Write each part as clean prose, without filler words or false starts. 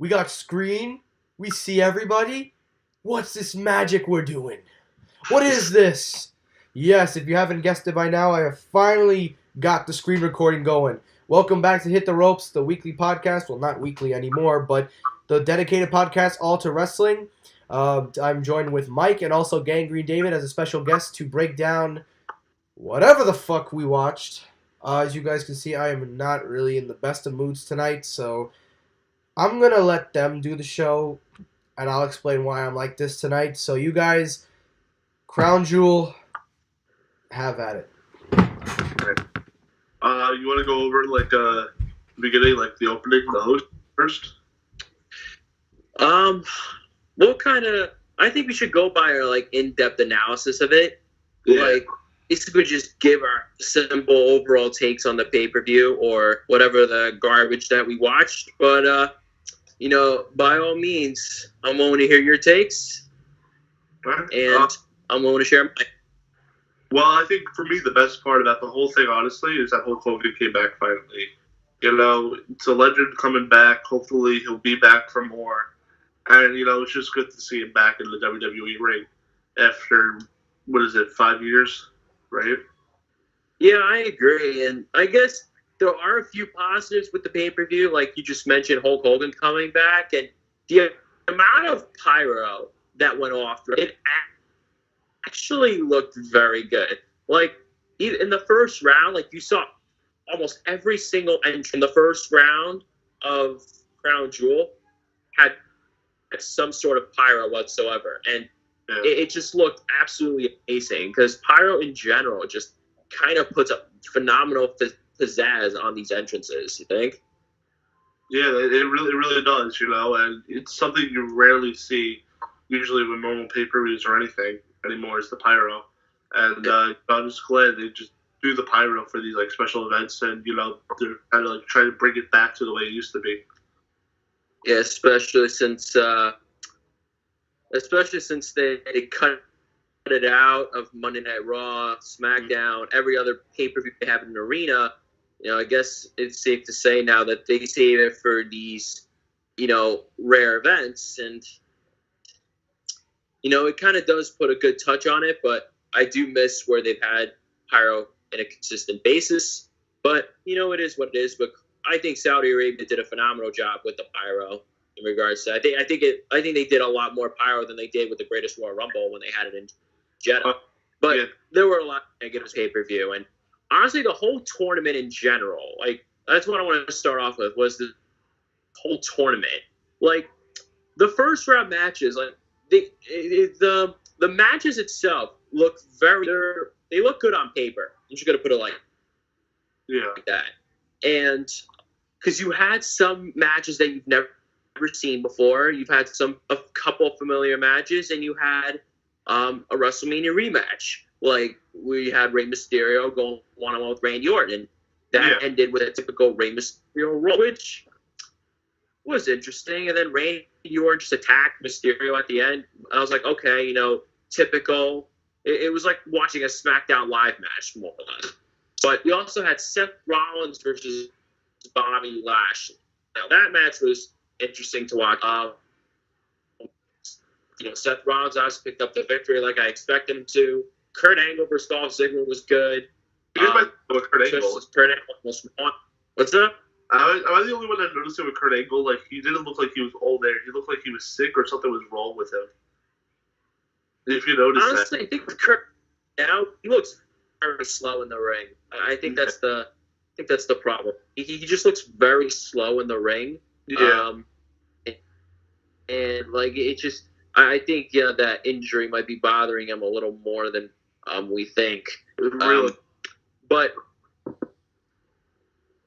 We got screen. We see everybody. What's this magic we're doing? What is this? Yes, if you haven't guessed it by now, I have finally got the screen recording going. Welcome back to Hit the Ropes, the weekly podcast. Well, not weekly anymore, but the dedicated podcast all to wrestling. I'm joined with Mike and also Gangrene David as a special guest to break down whatever the fuck we watched. As you guys can see, I am not really in the best of moods tonight, so I'm going to let them do the show, and I'll explain why I'm like this tonight. So you guys, Crown Jewel, have at it. You want to go over the beginning, like the opening, the host first? I think we should go by our in-depth analysis of it. Yeah. Basically just give our simple overall takes on the pay-per-view or whatever the garbage that we watched. But by all means, I'm willing to hear your takes, and I'm willing to share mine. Well, I think for me, the best part about the whole thing, honestly, is that Hulk Hogan came back finally. It's a legend coming back. Hopefully, he'll be back for more. And, it's just good to see him back in the WWE ring after, 5 years, right? Yeah, I agree. And I guess there are a few positives with the pay-per-view, like you just mentioned, Hulk Hogan coming back. And the amount of pyro that went off, it actually looked very good. In the first round, you saw almost every single entrant in the first round of Crown Jewel had some sort of pyro whatsoever. And it just looked absolutely amazing because pyro in general just kind of puts a phenomenal pizzazz on these entrances, you think? Yeah, it really does, and it's something you rarely see usually with normal pay-per-views or anything anymore is the pyro. And I'm just glad they just do the pyro for these special events, and they're kind of trying to bring it back to the way it used to be. Yeah, especially since they cut it out of Monday Night Raw, SmackDown, every other pay-per-view they have in an arena. I guess it's safe to say now that they save it for these, rare events, and it kind of does put a good touch on it, but I do miss where they've had pyro in a consistent basis. But, it is what it is. But I think Saudi Arabia did a phenomenal job with the pyro in regards to, I think they did a lot more pyro than they did with the Greatest Royal Rumble when they had it in Jeddah. But there were a lot of negatives pay-per-view. And honestly, the whole tournament in general, that's what I want to start off with, was the whole tournament. The first round matches, the matches itself look they look good on paper. I'm just gonna put it like that. And because you had some matches that you've never seen before, you've had a couple familiar matches, and you had a WrestleMania rematch. We had Rey Mysterio go one-on-one with Randy Orton, and that ended with a typical Rey Mysterio roll, which was interesting. And then Randy Orton just attacked Mysterio at the end. I was like, okay, typical. It was like watching a SmackDown Live match, more or less. But we also had Seth Rollins versus Bobby Lashley. Now, that match was interesting to watch. Seth Rollins obviously picked up the victory like I expected him to. Kurt Angle versus Dolph Ziggler was good. Kurt Angle. Kurt Angle almost won. What's up? Am I the only one that noticed it with Kurt Angle? He didn't look like he was old there. He looked like he was sick or something was wrong with him. If you notice honestly, I think with Kurt now, he looks very slow in the ring. I think that's the problem. He just looks very slow in the ring. Yeah. It just, I think that injury might be bothering him a little more than we think. Really? But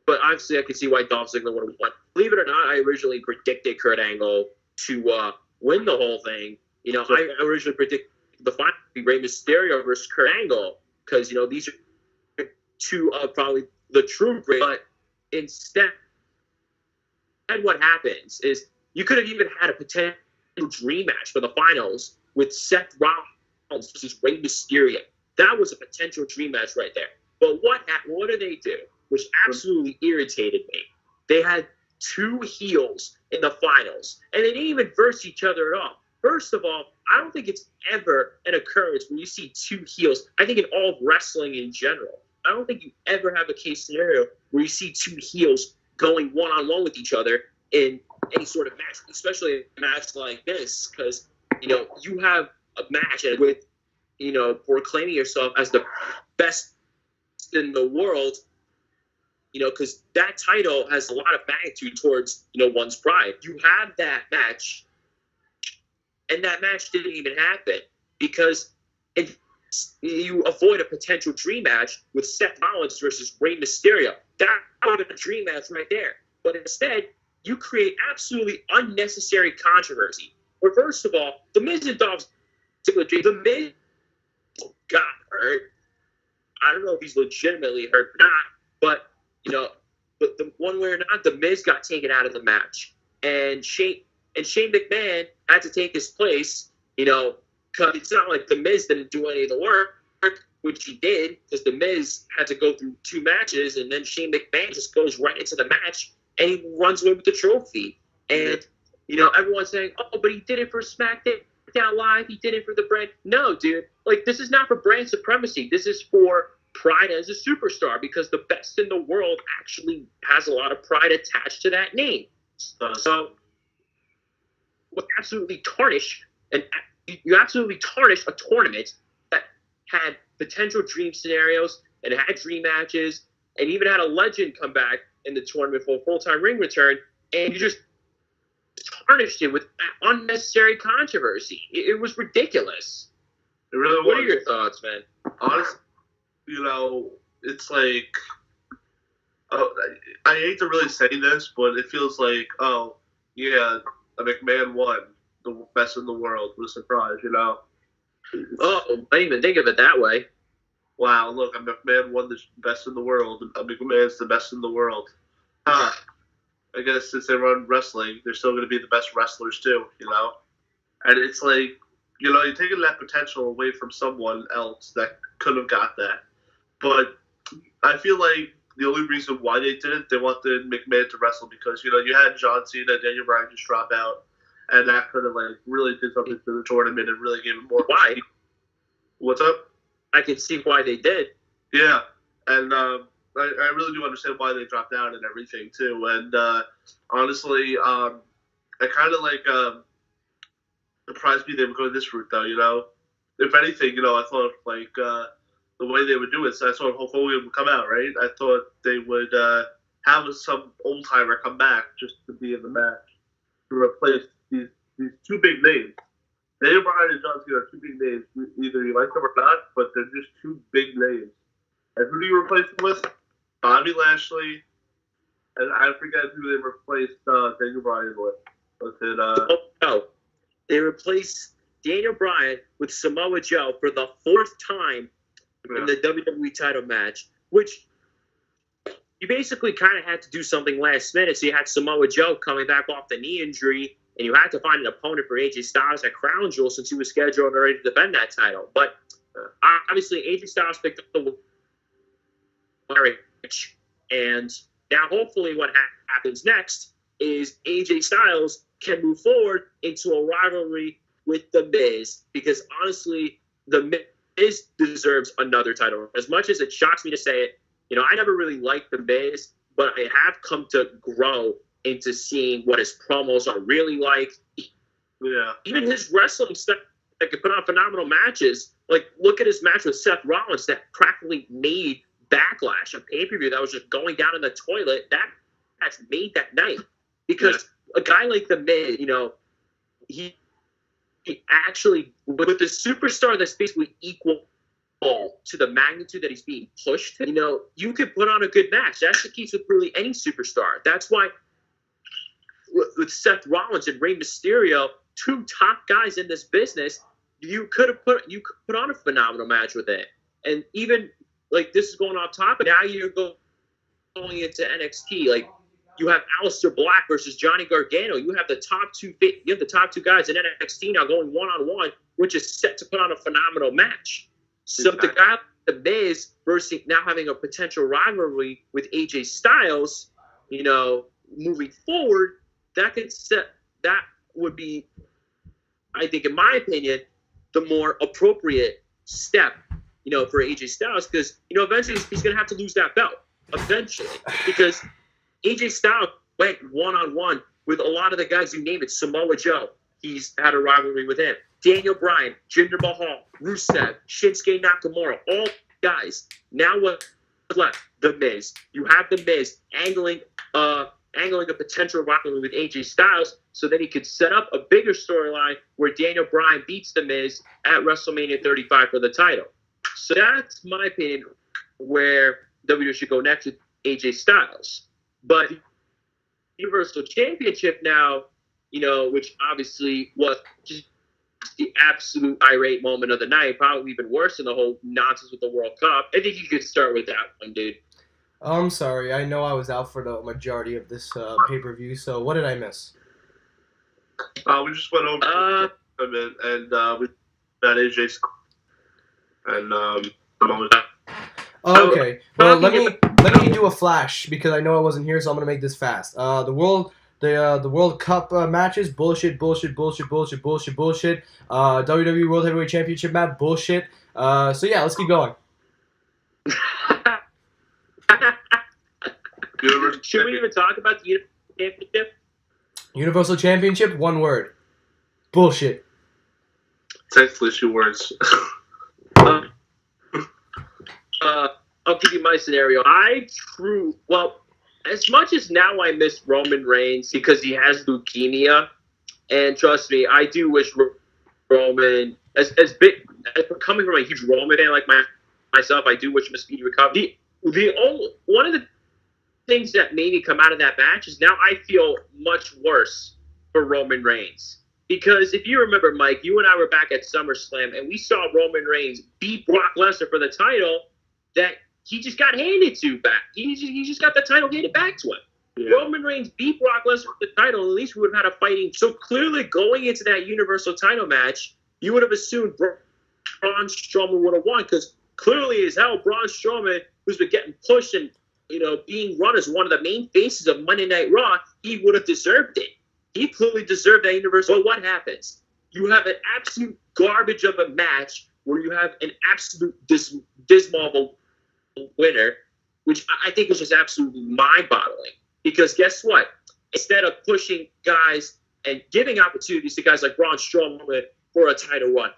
obviously, I can see why Dolph Ziggler would have won. Believe it or not, I originally predicted Kurt Angle to win the whole thing. I originally predicted the final be Rey Mysterio versus Kurt Angle because these are two of probably the true great. But instead, what happens is you could have even had a potential dream match for the finals with Seth Rollins versus Rey Mysterio. That was a potential dream match right there. But what did they do? Which absolutely irritated me. They had two heels in the finals, and they didn't even verse each other at all. First of all, I don't think it's ever an occurrence when you see two heels. I think in all of wrestling in general, I don't think you ever have a case scenario where you see two heels going one-on-one with each other in any sort of match, especially a match like this, because, you have a match with, proclaiming yourself as the best in the world, because that title has a lot of magnitude towards, one's pride. You have that match, and that match didn't even happen because you avoid a potential dream match with Seth Rollins versus Rey Mysterio. That would have been a dream match right there. But instead, you create absolutely unnecessary controversy. Where first of all, The Miz and Dolph Ziggler, The Miz got hurt. I don't know if he's legitimately hurt or not, but but the one way or not, The Miz got taken out of the match, and Shane McMahon had to take his place. Because it's not like The Miz didn't do any of the work, which he did, because The Miz had to go through two matches, and then Shane McMahon just goes right into the match, and he runs away with the trophy. And, everyone's saying, oh, but he did it for SmackDown Live, he did it for the brand. No, dude, this is not for brand supremacy. This is for pride as a superstar, because the best in the world actually has a lot of pride attached to that name. So, absolutely tarnish you absolutely tarnish a tournament that had potential dream scenarios and had dream matches and even had a legend come back in the tournament for a full-time ring return, and you just tarnished it with unnecessary controversy. It was ridiculous. It really was. What are your thoughts, man? Honestly, it's like, I hate to really say this, but it feels like, oh, yeah, a McMahon won. The best in the world. What a surprise, Oh, I didn't even think of it that way. Wow, look, a McMahon won the best in the world. A McMahon's the best in the world. I guess since they run wrestling, they're still going to be the best wrestlers too, And it's like, you're taking that potential away from someone else that could have got that. But I feel like the only reason why they did it, they wanted McMahon to wrestle because, you had John Cena, Daniel Bryan just drop out. And that could have really did something to the tournament and really gave it more. Why? What's up? I can see why they did. Yeah, and I really do understand why they dropped out and everything too. And honestly, it kind of surprised me they would go this route though. If anything, I thought the way they would do it, so I thought Hulk Hogan would come out, right? I thought they would have some old timer come back just to be in the match to replace these two big names. Daniel Bryan and John Cena are two big names. Either you like them or not, but they're just two big names. And who do you replace them with? Bobby Lashley, and I forget who they replaced Daniel Bryan with. Was it? No, they replaced Daniel Bryan with Samoa Joe for the fourth time in the WWE title match, which you basically kind of had to do something last minute. So you had Samoa Joe coming back off the knee injury, and you had to find an opponent for AJ Styles at Crown Jewel since he was scheduled already to defend that title. But obviously, AJ Styles picked up the marriage, and now hopefully what happens next is AJ Styles can move forward into a rivalry with The Miz, because honestly, The Miz deserves another title. As much as it shocks me to say it, I never really liked The Miz, but I have come to grow into seeing what his promos are really like. Yeah. Even his wrestling stuff that could put on phenomenal matches. Look at his match with Seth Rollins that practically made Backlash, a pay-per-view that was just going down in the toilet. That match made that night. Because a guy like The Miz, he actually, with a superstar that's basically equal to the magnitude that he's being pushed, you could put on a good match. That's the case with really any superstar. That's why with Seth Rollins and Rey Mysterio, two top guys in this business, you could put on a phenomenal match with it. And even this is going off topic. Now you're going into NXT. You have Aleister Black versus Johnny Gargano. You have the top two guys in NXT now going one-on-one, which is set to put on a phenomenal match. So the guy, The Miz, versus now having a potential rivalry with AJ Styles, moving forward, that would be, I think, in my opinion, the more appropriate step, for AJ Styles, because eventually he's going to have to lose that belt eventually, because AJ Styles went one-on-one with a lot of the guys, you name it. Samoa Joe, he's had a rivalry with him. Daniel Bryan, Jinder Mahal, Rusev, Shinsuke Nakamura, all guys. Now what's left? The Miz. You have The Miz angling a potential rivalry with AJ Styles, so that he could set up a bigger storyline where Daniel Bryan beats The Miz at WrestleMania 35 for the title. So that's my opinion where WWE should go next with AJ Styles. But Universal Championship now, which obviously was just the absolute irate moment of the night, probably even worse than the whole nonsense with the World Cup. I think you could start with that one, dude. I'm sorry. I know I was out for the majority of this pay-per-view, so what did I miss? We just went over a bit, and we met AJ and Okay. Well, let me do a flash because I know I wasn't here, so I'm gonna make this fast. The World Cup matches, bullshit. WWE World Heavyweight Championship match, bullshit. So yeah, let's keep going. Should we even talk about the Championship? Universal Championship, one word. Bullshit. Technically, 2 words. I'll give you my scenario. As much as now I miss Roman Reigns because he has leukemia, and trust me, I do wish Roman, as coming from a huge Roman fan like myself, I do wish him a speedy recovery. One of the things that made me come out of that match is now I feel much worse for Roman Reigns. Because if you remember, Mike, you and I were back at SummerSlam, and we saw Roman Reigns beat Brock Lesnar for the title that he just got handed to back. He just got the title handed back to him. Yeah. Roman Reigns beat Brock Lesnar for the title. At least we would have had a fighting. So clearly going into that Universal title match, you would have assumed Braun Strowman would have won, because clearly as hell, Braun Strowman, who's been getting pushed and being run as one of the main faces of Monday Night Raw, he would have deserved it. He clearly deserved that Universal. But what happens? You have an absolute garbage of a match where you have an absolute dismal winner, which I think is just absolutely mind-boggling. Because guess what? Instead of pushing guys and giving opportunities to guys like Braun Strowman for a title run,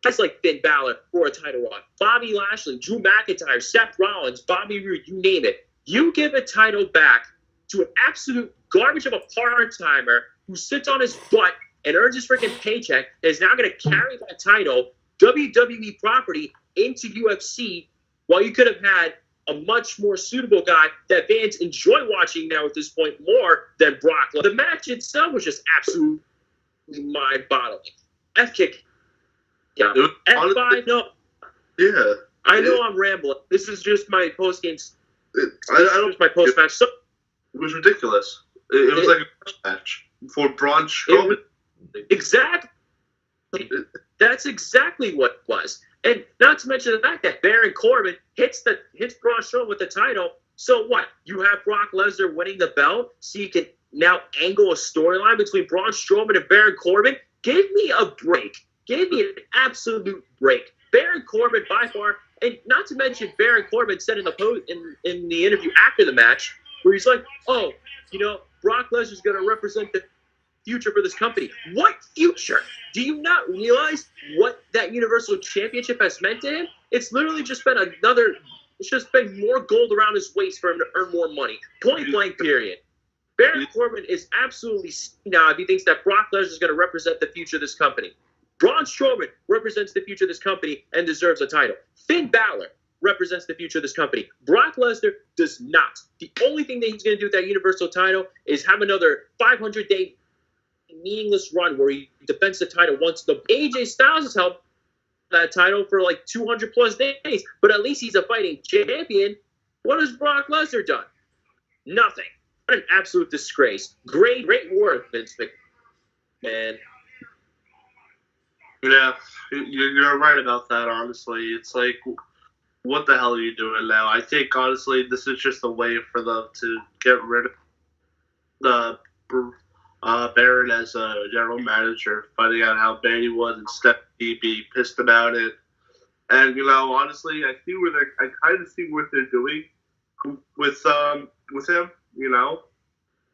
guys like Finn Balor for a title run, Bobby Lashley, Drew McIntyre, Seth Rollins, Bobby Roode, you name it. You give a title back to an absolute garbage of a part-timer who sits on his butt and earns his freaking paycheck and is now going to carry that title, WWE property, into UFC, while you could have had a much more suitable guy that fans enjoy watching now at this point more than Brock. The match itself was just absolutely mind-boggling. F-kick. Yeah. F5, no. Yeah. I know I'm rambling. This is just my post-game. My post-match. So, it was ridiculous. It was like a match for Braun Strowman. Exactly. That's exactly what it was. And not to mention the fact that Baron Corbin hits Braun Strowman with the title. So what? You have Brock Lesnar winning the belt, so you can now angle a storyline between Braun Strowman and Baron Corbin? Give me a break. Give me an absolute break. Baron Corbin, by far, and not to mention Baron Corbin said in the interview after the match, where he's like, "Oh, Brock Lesnar's going to represent the future for this company." What future? Do you not realize what that Universal Championship has meant to him? It's literally just been it's just been more gold around his waist for him to earn more money. Point blank, period. Baron Corbin is absolutely now if he thinks that Brock Lesnar is going to represent the future of this company. Braun Strowman represents the future of this company and deserves a title. Finn Balor represents the future of this company. Brock Lesnar does not. The only thing that he's going to do with that Universal title is have another 500-day meaningless run where he defends the title once. The AJ Styles has held that title for like 200 plus days, but at least he's a fighting champion. What has Brock Lesnar done? Nothing. What an absolute disgrace. Great work, Vince McMahon. Yeah, you're right about that, honestly. It's like, what the hell are you doing now? I think, honestly, this is just a way for them to get rid of Baron as a general manager, finding out how bad he was, and Stephanie be pissed about it. And honestly, I kind of see what they're doing with him.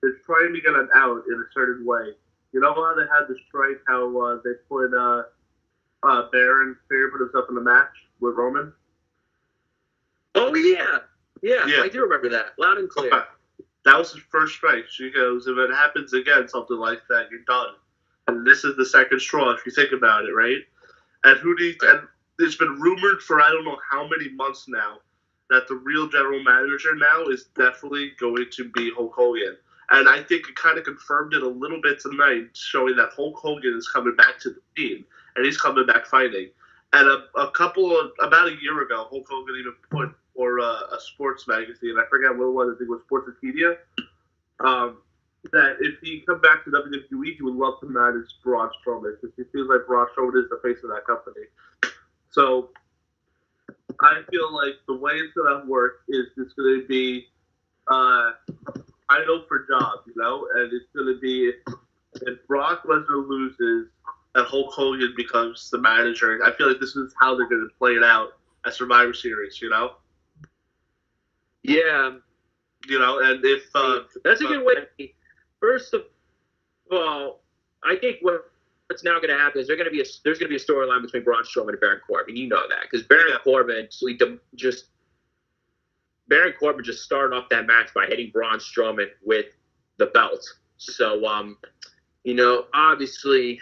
They're trying to get him out in a certain way. You know how they had the strike? How they put Baron Fair put himself in the match with Roman? Oh yeah, Yeah. I do remember that, loud and clear. That was his first strike. She goes, if it happens again, something like that, you're done. And this is the second straw, if you think about it, right? And and it's been rumored for I don't know how many months now that the real general manager now is definitely going to be Hulk Hogan. And I think it kind of confirmed it a little bit tonight, showing that Hulk Hogan is coming back to the team, and he's coming back fighting. And about a year ago, Hulk Hogan even put for a sports magazine, I forget what it was, I think it was Sportspedia, that if he come back to WWE, he would love to manage Braun Strowman, because he feels like Braun Strowman is the face of that company. So I feel like the way it's going to work is it's going to be idle for job, and it's going to be if Brock Lesnar loses and Hulk Hogan becomes the manager. I feel like this is how they're going to play it out at Survivor Series, Yeah, and if that's a good way. First of all, I think what's now going to happen is there's going to be a storyline between Braun Strowman and Baron Corbin. You know that because Baron Corbin just started off that match by hitting Braun Strowman with the belt. So obviously,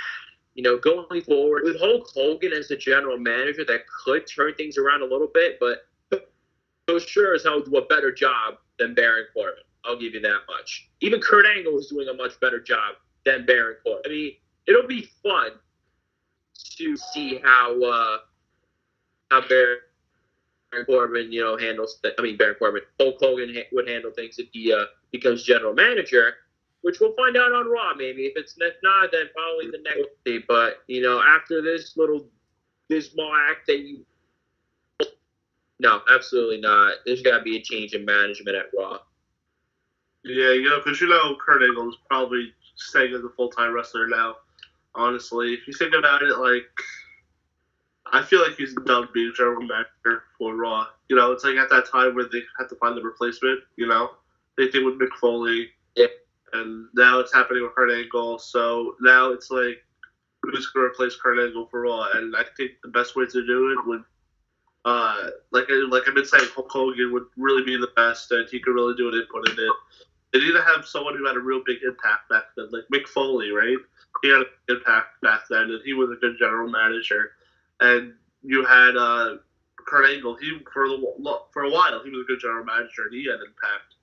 going forward with Hulk Hogan as the general manager, that could turn things around a little bit, but so sure as hell do a better job than Baron Corbin. I'll give you that much. Even Kurt Angle was doing a much better job than Baron Corbin. I mean, it'll be fun to see how Baron Corbin, handles. Baron Corbin, Hulk Hogan would handle things if he becomes general manager, which we'll find out on Raw. Maybe if not, then probably the next day. But after this little dismal act that you. No, absolutely not. There's got to be a change in management at Raw. Yeah, because Kurt Angle is probably staying as a full-time wrestler now. Honestly, if you think about it, I feel like he's done being general manager for Raw. It's like at that time where they had to find the replacement. They did with Mick Foley, and now it's happening with Kurt Angle. So now it's like who's going to replace Kurt Angle for Raw? And I think the best way to do it would. Like I've been saying, Hulk Hogan would really be the best, and he could really do an input in it. They need to have someone who had a real big impact back then, like Mick Foley, right? He had an impact back then, and he was a good general manager. And you had Kurt Angle. He for a while he was a good general manager, and he had impact.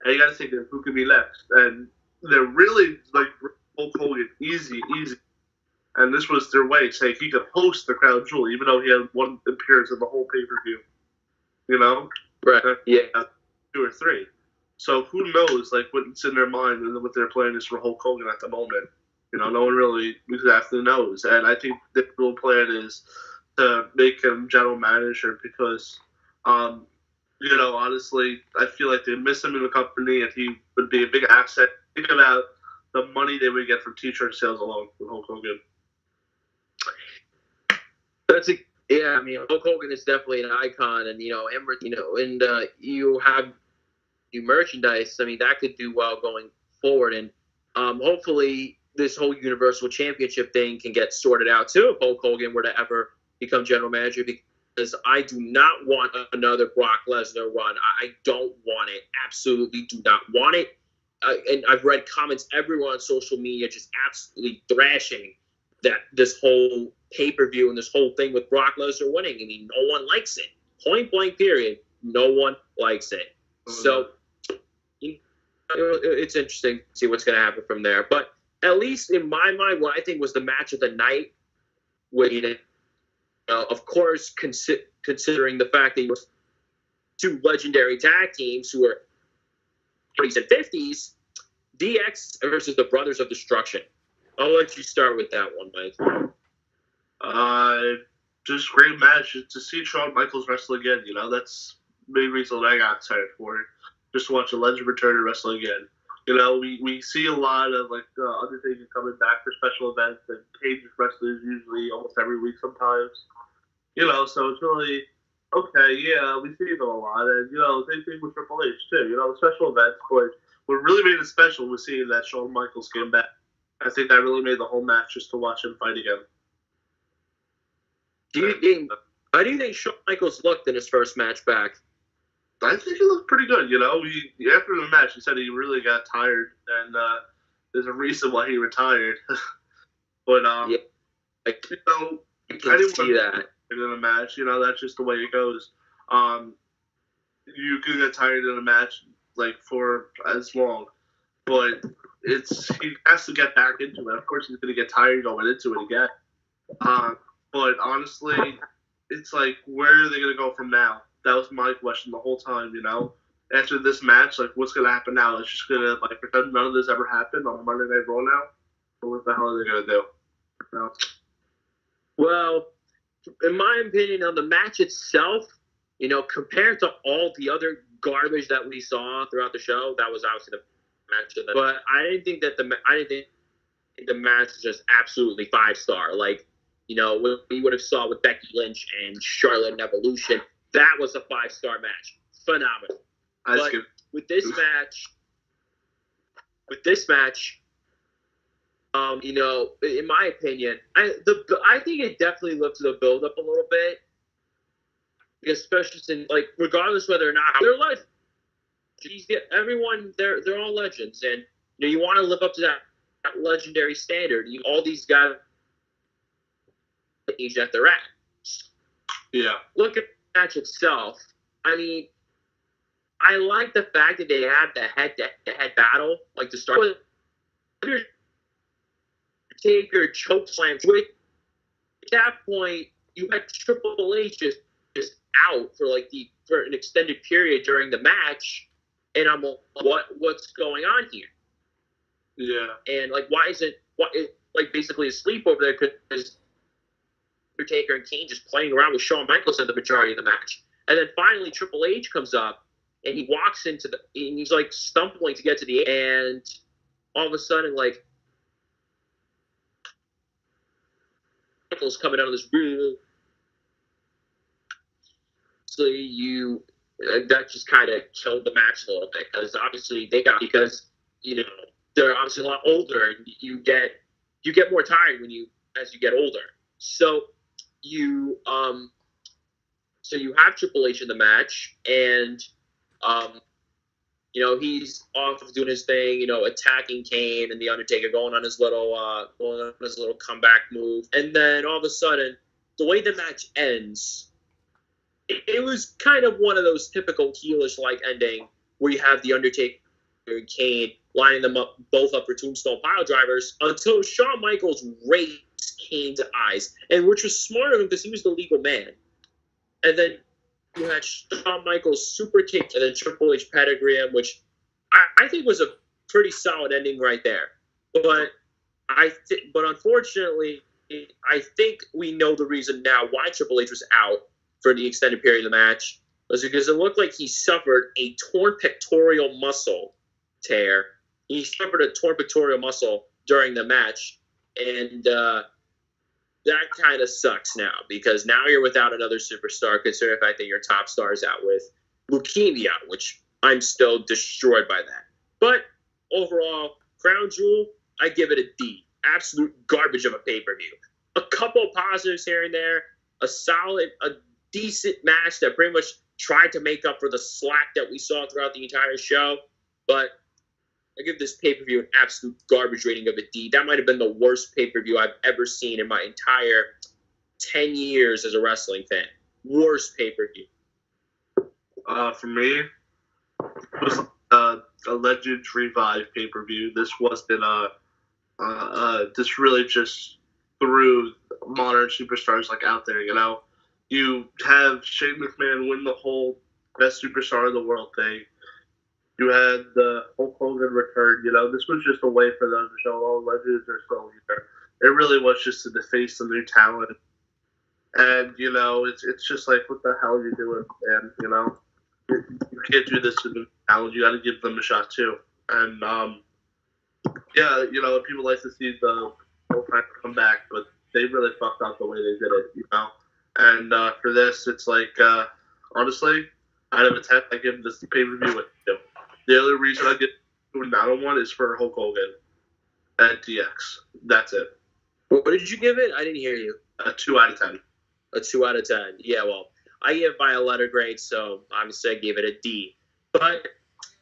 And you got to think of who could be next. And they're really like Hulk Hogan, easy. And this was their way, saying he could host the Crown Jewel, even though he had one appearance in the whole pay-per-view. Right? Yeah. 2 or 3. So who knows, what's in their mind and what their plan is for Hulk Hogan at the moment. No one really exactly knows. And I think the real plan is to make him general manager because, honestly, I feel like they miss him in the company, and he would be a big asset. Think about the money they would get from T-shirt sales alone with Hulk Hogan. Hulk Hogan is definitely an icon, and you have new merchandise. That could do well going forward, and hopefully this whole Universal Championship thing can get sorted out too if Hulk Hogan were to ever become general manager, because I do not want another Brock Lesnar run. I don't want it. Absolutely do not want it. And I've read comments everywhere on social media just absolutely thrashing that this whole pay-per-view and this whole thing with Brock Lesnar winning. No one likes it. Point blank period. No one likes it. So it's interesting to see what's going to happen from there. But at least in my mind, what I think was the match of the night, with of course, considering the fact that you were 2 legendary tag teams who are 40s and 50s, DX versus the Brothers of Destruction. I'll let you start with that one, Mike. Just great match. To see Shawn Michaels wrestle again, that's the main reason I got excited for it. Just to watch a legend return and wrestle again. You know, we see a lot of like Undertaker coming back for special events, and Cage wrestlers usually almost every week sometimes. You know, so it's really okay. Yeah, we see them a lot, and you know, same thing with Triple H too. You know, the special events, but what really made it special was seeing that Shawn Michaels came back. I think that really made the whole match just to watch him fight again. How do you think Shawn Michaels looked in his first match back? I think he looked pretty good. You know, after the match, he said he really got tired, and there's a reason why he retired. But yeah, you know, I can see that in a match. You know, that's just the way it goes. You can get tired in a match like for as long, but he has to get back into it. Of course, he's going to get tired going into it again. But honestly, it's like, where are they going to go from now? That was my question the whole time, you know? After this match, like, what's going to happen now? It's just going to, like, pretend none of this ever happened on Monday Night Raw now? Or what the hell are they going to do? You know? Well, in my opinion, on the match itself, you know, compared to all the other garbage that we saw throughout the show, that was obviously the match of the. But I didn't think the match was just absolutely 5-star. Like, you know, what we would have saw with Becky Lynch and Charlotte in Evolution, that was a 5-star match. Phenomenal. But with this match, you know, in my opinion, I think it definitely lived to the build up a little bit. Especially since, like, regardless whether or not they're legends, everyone they're all legends, and you know, you want to live up to that legendary standard. All these guys, the age that they're at. Yeah. Look at the match itself. I mean, I like the fact that they had the head-to-head battle, like to start with. Taker choke slam. At that point, you had Triple H just out for for an extended period during the match, and I'm like, what's going on here? Yeah. And like, why basically asleep over there because Taker and Kane just playing around with Shawn Michaels in the majority of the match, and then finally Triple H comes up and he walks and he's like stumbling to get to the end, and all of a sudden like Michaels coming out of this room. So that just kind of killed the match a little bit because obviously because you know they're obviously a lot older and you get more tired as you get older. So you have Triple H in the match, and you know, he's off doing his thing, you know, attacking Kane and the Undertaker, going on his little comeback move, and then all of a sudden, the way the match ends. It was kind of one of those typical heelish-like ending where you have the Undertaker and Kane lining them both up for tombstone pile drivers until Shawn Michaels raked Kane's eyes, and which was smart of him because he was the legal man. And then you had Shawn Michaels super kick and then Triple H pedigree him, which I think was a pretty solid ending right there. But unfortunately, I think we know the reason now why Triple H was out for the extended period of the match was because it looked like he suffered a torn pectoral muscle tear. He suffered a torn pectoral muscle during the match, and that kind of sucks now because now you're without another superstar, considering the fact that your top star is out with leukemia, which I'm still destroyed by that. But overall, Crown Jewel, I give it a D. Absolute garbage of a pay-per-view. A couple positives here and there, a decent match that pretty much tried to make up for the slack that we saw throughout the entire show. But I give this pay-per-view an absolute garbage rating of a D. That might have been the worst pay-per-view I've ever seen in my entire 10 years as a wrestling fan. Worst pay-per-view. For me, it was a Legends Revive pay-per-view. This wasn't this really just threw modern superstars like out there, you know? You have Shane McMahon win the whole best superstar in the world thing. You had the Hulk Hogan return. You know, this was just a way for them to show all legends are still here. It really was just to deface some new talent. And, you know, it's just like, what the hell are you doing, man? You know? You can't do this to new talent. You got to give them a shot, too. And yeah, you know, people like to see the whole time come back, but they really fucked up the way they did it, you know. And for this, it's like honestly, out of a 10, I give this pay per view a 2. The only reason I give another one is for Hulk Hogan at DX. That's it. What did you give it? I didn't hear you. A 2 out of 10. A 2 out of 10. Yeah, well, I give it by a letter grade, so obviously I gave it a D. But,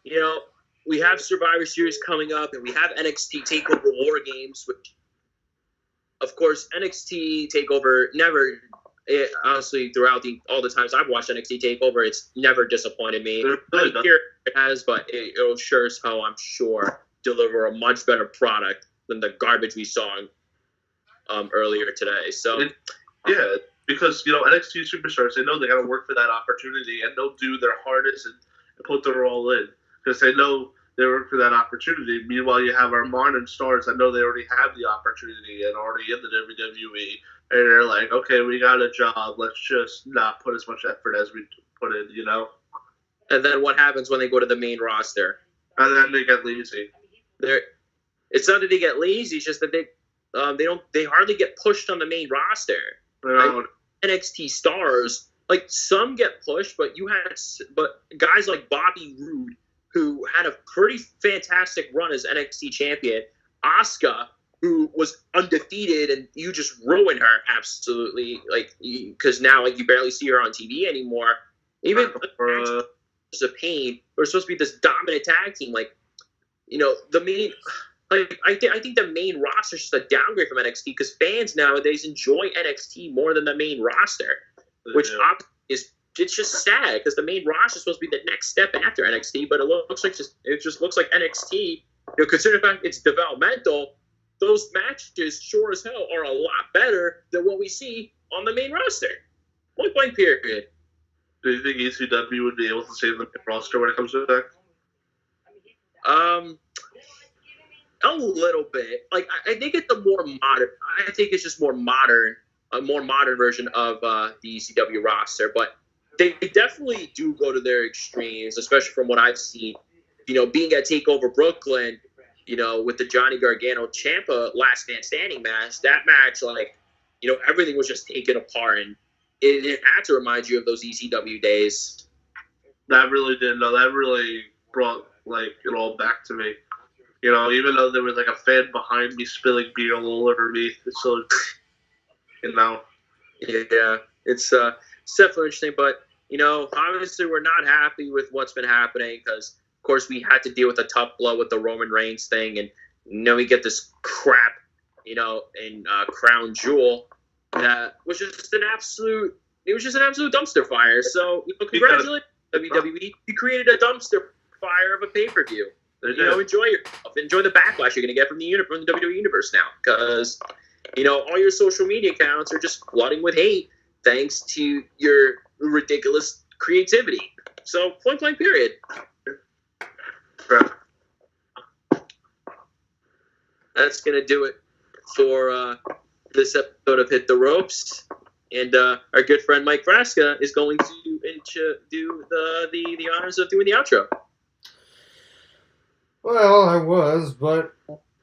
you know, we have Survivor Series coming up, and we have NXT TakeOver War Games, which, of course, NXT TakeOver never, honestly, throughout all the times I've watched NXT TakeOver, it's never disappointed me. Here it has, but it'll sure as hell, I'm sure, deliver a much better product than the garbage we saw earlier today. So, yeah, because, you know, NXT superstars, they know they got to work for that opportunity, and they'll do their hardest and put their all in because they know they work for that opportunity. Meanwhile, you have our modern stars that know they already have the opportunity and already in the WWE, and they're like, okay, we got a job. Let's just not put as much effort as we put in, you know? And then what happens when they go to the main roster? And then they get lazy. It's not that they get lazy; it's just that they hardly get pushed on the main roster. Like, NXT stars, like some get pushed, but guys like Bobby Roode, who had a pretty fantastic run as NXT champion, Asuka, who was undefeated, and you just ruined her absolutely, like, because now like you barely see her on TV anymore. Even it's a pain. We're supposed to be this dominant tag team, like, you know, the main. Like I think the main roster is just a downgrade from NXT because fans nowadays enjoy NXT more than the main roster, which is it's just sad because the main roster is supposed to be the next step after NXT, but it just looks like NXT. You know, considering the fact it's developmental, those matches sure as hell are a lot better than what we see on the main roster. Point blank period. Do you think ECW would be able to save the main roster when it comes to that? A little bit. Like I think it's the more modern. I think it's just a more modern version of the ECW roster. But they definitely do go to their extremes, especially from what I've seen. You know, being at Takeover Brooklyn, you know, with the Johnny Gargano Ciampa Last Man Standing match. That match, like, you know, everything was just taken apart, and it had to remind you of those ECW days. That really did. No, that really brought like it all back to me. You know, even though there was like a fan behind me spilling beer all over me, it's so, you know. Yeah, it's definitely interesting, but, you know, obviously we're not happy with what's been happening because, of course, we had to deal with a tough blow with the Roman Reigns thing, and now we get this crap, you know, in Crown Jewel that was just an absolute dumpster fire. So, you know, congratulations, WWE. You created a dumpster fire of a pay-per-view. You know, enjoy yourself. Enjoy the backlash you're going to get from the WWE Universe now. Because, you know, all your social media accounts are just flooding with hate thanks to your ridiculous creativity. So, point blank period. That's going to do it for this episode of Hit the Ropes. And our good friend Mike Frasca is going to do the honors of doing the outro. Well, I was, but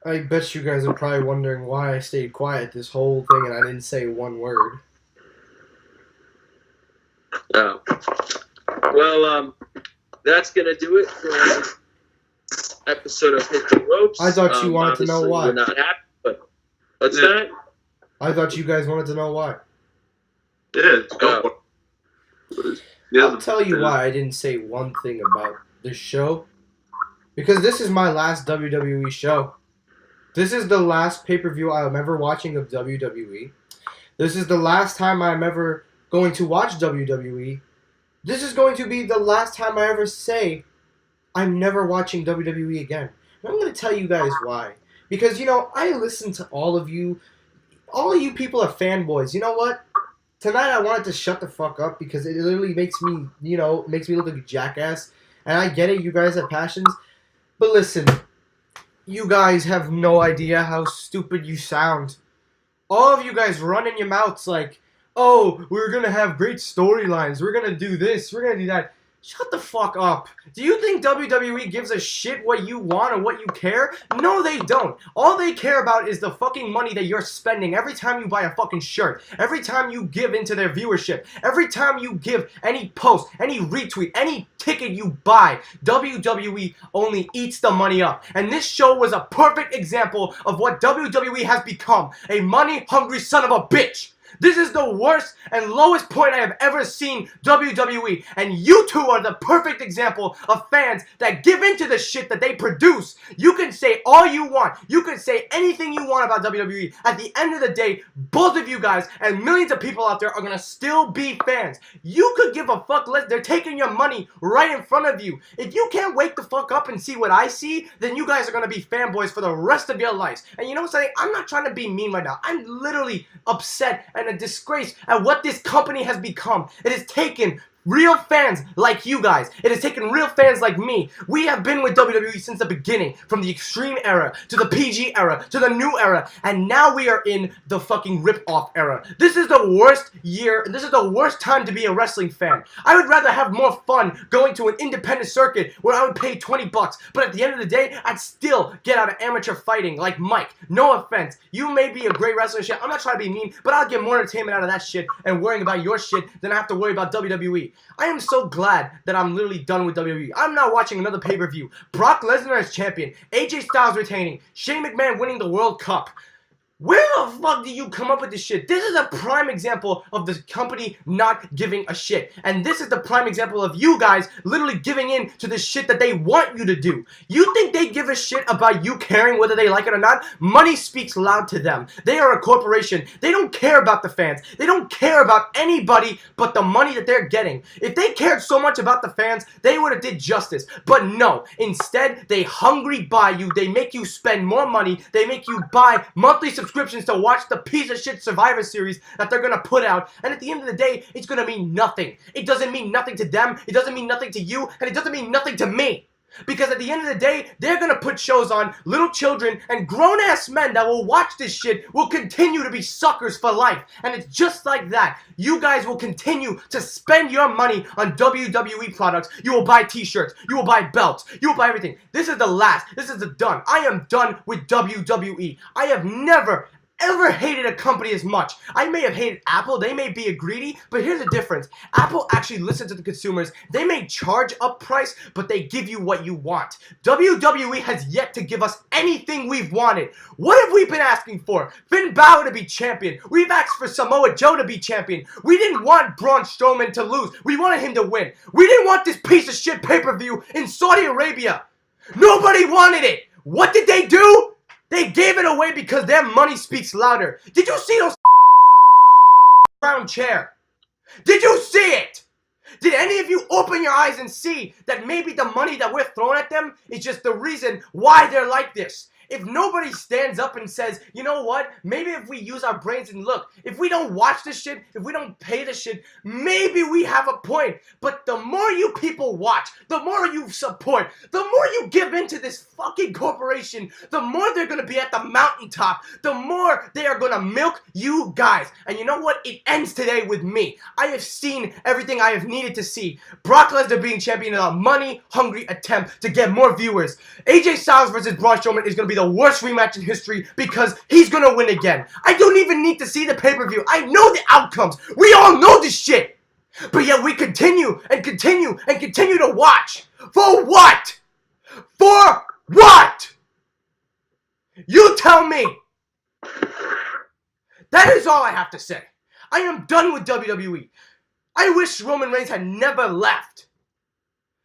I bet you guys are probably wondering why I stayed quiet this whole thing and I didn't say one word. Oh. Well, that's going to do it for this episode of Hit the Ropes. I thought you wanted to know why. We're not happy, but what's that? I thought you guys wanted to know why. Yeah, go for it. I'll tell you why I didn't say one thing about this show. Because this is my last WWE show. This is the last pay-per-view I'm ever watching of WWE. This is the last time I'm ever going to watch WWE. This is going to be the last time I ever say I'm never watching WWE again. And I'm going to tell you guys why. Because, you know, I listen to all of you. All of you people are fanboys. You know what? Tonight I wanted to shut the fuck up because it literally makes me, you know, makes me look like a jackass. And I get it, you guys have passions. But listen, you guys have no idea how stupid you sound. All of you guys run in your mouths like, oh, we're going to have great storylines. We're going to do this. We're going to do that. Shut the fuck up. Do you think WWE gives a shit what you want or what you care? No, they don't. All they care about is the fucking money that you're spending every time you buy a fucking shirt, every time you give into their viewership, every time you give any post, any retweet, any ticket you buy. WWE only eats the money up. And this show was a perfect example of what WWE has become. A money-hungry son of a bitch. This is the worst and lowest point I have ever seen WWE, and you two are the perfect example of fans that give into the shit that they produce. You can say all you want. You can say anything you want about WWE. At the end of the day, both of you guys and millions of people out there are gonna still be fans. You could give a fuck less. They're taking your money right in front of you. If you can't wake the fuck up and see what I see, then you guys are gonna be fanboys for the rest of your lives. And you know something? I'm not trying to be mean right now. I'm literally upset and a disgrace at what this company has become. It has taken real fans like you guys. It has taken real fans like me. We have been with WWE since the beginning, from the Extreme era, to the PG era, to the new era, and now we are in the fucking rip-off era. This is the worst year, this is the worst time to be a wrestling fan. I would rather have more fun going to an independent circuit where I would pay 20 bucks, but at the end of the day, I'd still get out of amateur fighting like Mike. No offense. You may be a great wrestler and shit. I'm not trying to be mean, but I'll get more entertainment out of that shit and worrying about your shit than I have to worry about WWE. I am so glad that I'm literally done with WWE. I'm not watching another pay-per-view. Brock Lesnar as champion, AJ Styles retaining, Shane McMahon winning the World Cup. Where the fuck do you come up with this shit? This is a prime example of the company not giving a shit. And this is the prime example of you guys literally giving in to the shit that they want you to do. You think they give a shit about you caring whether they like it or not? Money speaks loud to them. They are a corporation. They don't care about the fans. They don't care about anybody but the money that they're getting. If they cared so much about the fans, they would have did justice. But no. Instead, they hungry buy you. They make you spend more money. They make you buy monthly subscriptions to watch the piece of shit Survivor Series that they're gonna put out, and at the end of the day, it's gonna mean nothing. It doesn't mean nothing to them, it doesn't mean nothing to you, and it doesn't mean nothing to me. Because at the end of the day, they're gonna put shows on, little children and grown-ass men that will watch this shit will continue to be suckers for life. And it's just like that. You guys will continue to spend your money on WWE products. You will buy t-shirts, you will buy belts, you will buy everything. This is the last, this is the done. I am done with WWE. I have never ever hated a company as much. I may have hated Apple, they may be a greedy, but here's the difference. Apple actually listens to the consumers. They may charge up price, but they give you what you want. WWE has yet to give us anything we've wanted. What have we been asking for? Finn Balor to be champion. We've asked for Samoa Joe to be champion. We didn't want Braun Strowman to lose. We wanted him to win. We didn't want this piece of shit pay-per-view in Saudi Arabia. Nobody wanted it. What did they do? They gave it away because their money speaks louder. Did you see those round chair? Did you see it? Did any of you open your eyes and see that maybe the money that we're throwing at them is just the reason why they're like this? If nobody stands up and says, you know what, maybe if we use our brains and look, if we don't watch this shit, if we don't pay this shit, maybe we have a point. But the more you people watch, the more you support, the more you give into this fucking corporation, the more they're gonna be at the mountaintop, the more they are gonna milk you guys. And you know what? It ends today with me. I have seen everything I have needed to see. Brock Lesnar being champion in a money-hungry attempt to get more viewers. AJ Styles versus Braun Strowman is gonna be the worst rematch in history because he's gonna win again. I don't even need to see the pay-per-view. I know the outcomes. We all know this shit. But yet we continue and continue and continue to watch. For what? For what? You tell me. That is all I have to say. I am done with WWE. I wish Roman Reigns had never left.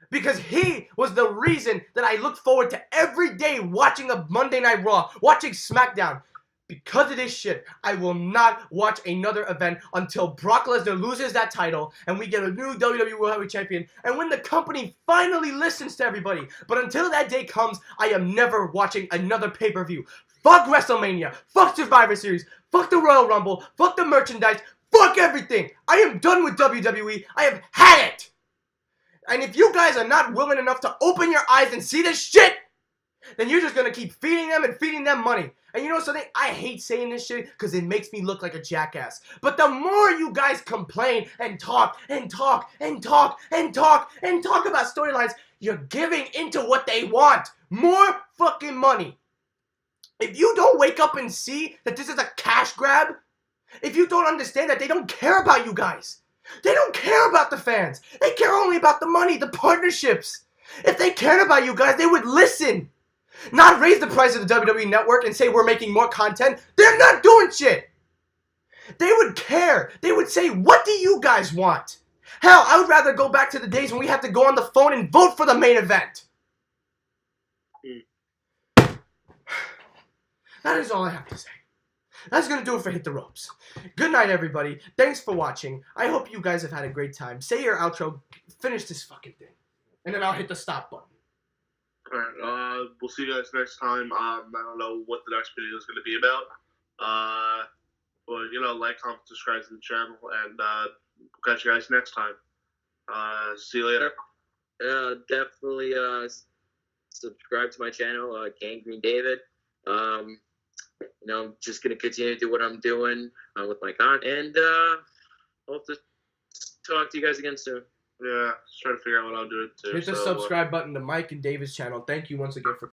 Because he was the reason that I look forward to every day watching a Monday Night Raw, watching SmackDown. Because of this shit, I will not watch another event until Brock Lesnar loses that title and we get a new WWE World Heavyweight Champion and when the company finally listens to everybody. But until that day comes, I am never watching another pay-per-view. Fuck WrestleMania. Fuck Survivor Series. Fuck the Royal Rumble. Fuck the merchandise. Fuck everything. I am done with WWE. I have had it. And if you guys are not willing enough to open your eyes and see this shit, then you're just gonna keep feeding them money. And you know something? I hate saying this shit because it makes me look like a jackass. But the more you guys complain and talk about storylines, you're giving into what they want. More fucking money. If you don't wake up and see that this is a cash grab, if you don't understand that they don't care about you guys, they don't care about the fans. They care only about the money, the partnerships. If they cared about you guys, they would listen. Not raise the price of the WWE Network and say we're making more content. They're not doing shit. They would care. They would say, what do you guys want? Hell, I would rather go back to the days when we had to go on the phone and vote for the main event. That is all I have to say. That's going to do it for Hit the Ropes. Good night, everybody. Thanks for watching. I hope you guys have had a great time. Say your outro. Finish this fucking thing. And then I'll hit the stop button. Alright, we'll see you guys next time. I don't know what the next video is going to be about. But, you know, like, comment, subscribe to the channel, and we'll catch you guys next time. See you later. Definitely subscribe to my channel, Gangrene David. You know, I'm just going to continue to do what I'm doing with my content, and hope to talk to you guys again soon. Yeah, just trying to figure out what I'm doing too. Hit the subscribe button to Mike and David's channel. Thank you once again for